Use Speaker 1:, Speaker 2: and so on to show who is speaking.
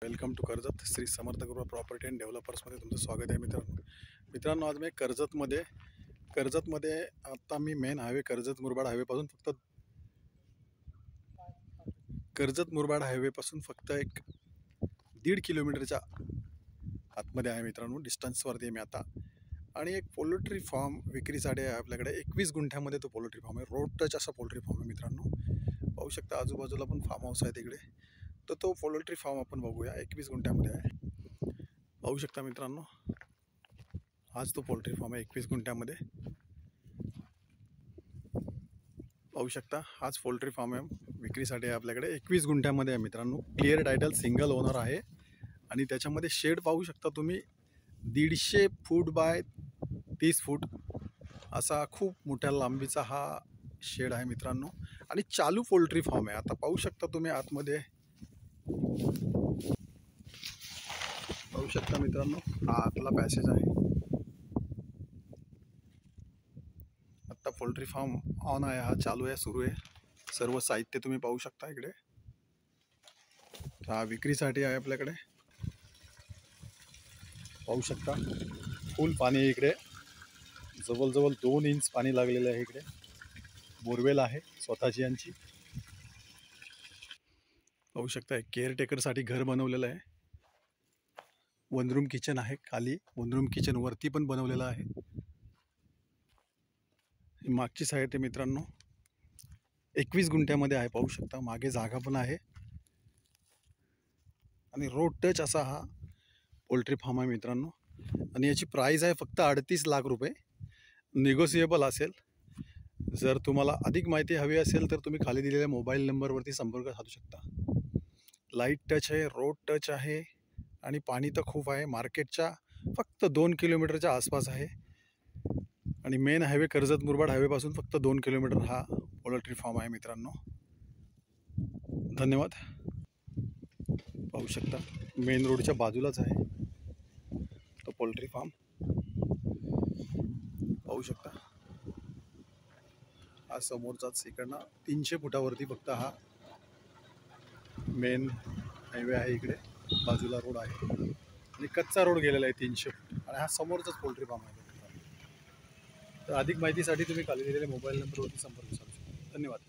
Speaker 1: Welcome to Karjat Shri Samarth गृह property and डेव्हलपर्समध्ये तुमचं स्वागत आहे मित्रांनो आज मी कर्जतमध्ये आता मी मेन हायवे कर्जत मुरबाड हायवेपासून फक्त एक 1.5 किलोमीटरच्या आतमध्ये आहे मित्रांनो, डिस्टन्सवरती आहे मी आता. आणि एक पोल्ट्री फार्म विक्रीसाठी आहे आपल्याकडे. 21 गुंठ्यामध्ये तो पोल्ट्री फार्म आहे. रोड टच असा पोल्ट्री फार्म आहे मित्रांनो. पाहू शकता आजूबाजूला पण फार्म हाऊस आहे तिकडे. तर तो पोल्ट्री फार्म आपण बघूया. 21 गुंठ्यामध्ये आहे. पाहू शकता मित्रांनो, आज तो पोल्ट्री फार्म आहे 21 गुंठ्यामध्ये. पाहू शकता हाच पोल्ट्री फार्म आहे, विक्रीसाठी आहे आपल्याकडे. 21 गुंठ्यामध्ये आहे मित्रांनो. क्लिअर टायटल, सिंगल ओनर आहे. आणि त्याच्यामध्ये शेड पाहू शकता तुम्ही, 150 फूट बाय 30 फूट असा खूप मोठ्या लांबीचा हा शेड आहे मित्रांनो. आणि चालू पोल्ट्री फार्म आहे. आता पाहू शकता तुम्ही आतमध्ये, पाहू शकता मित्रांनो, हा आतला पॅसेज आहे. आता पोल्ट्री फार्म ऑन आहे, हा चालू आहे, सुरू आहे. सर्व साहित्य तुम्ही पाहू शकता इकडे. हा विक्रीसाठी आहे आपल्याकडे. पाहू शकता फुल पाणी आहे इकडे. जवळजवळ 2 इंच पाणी लागलेलं आहे इकडे. बोरवेल आहे स्वतःची यांची. पाहू शकता केअरटेकरसाठी घर बनवलेलं आहे. 1 रूम किचन आहे खाली. 1 रूम किचन वरती पण बनवलेलं आहे. मागची साईड आहे मित्रांनो, 21 गुंठ्यामध्ये आहे. पाहू शकता मागे जागा पण आहे. आणि रोड टच असा हा पोल्ट्री फार्म आहे मित्रांनो. आणि याची प्राईस आहे फक्त 38 लाख रुपये. निगोसिएबल असेल. जर तुम्हाला अधिक माहिती हवी असेल तर तुम्ही खाली दिलेल्या मोबाईल नंबरवरती संपर्क साधू शकता. लाईट टच आहे, रोड टच आहे आणि पाणी तर खूप आहे. मार्केटच्या फक्त 2 किलोमीटरच्या आसपास आहे. आणि मेन हायवे कर्जत मुरबाड हायवेपासून फक्त 2 किलोमीटर हा पोल्ट्री फार्म आहे मित्रांनो. धन्यवाद. पाहू शकता मेन रोडच्या बाजूलाच आहे तो पोल्ट्री फार्म. पाहू शकता हा समोरचाच इकडनं 300 फुटावरती फक्त हा मेन हायवे आहे. इकडे बाजूला रोड आहे आणि कच्चा रोड गेलेला आहे 300 फूट. आणि हा समोरचाच पोल्ट्री फार्म आहे. तर अधिक माहितीसाठी तुम्ही खाली दिलेल्या मोबाईल नंबरवरती संपर्क साधू शकता. धन्यवाद.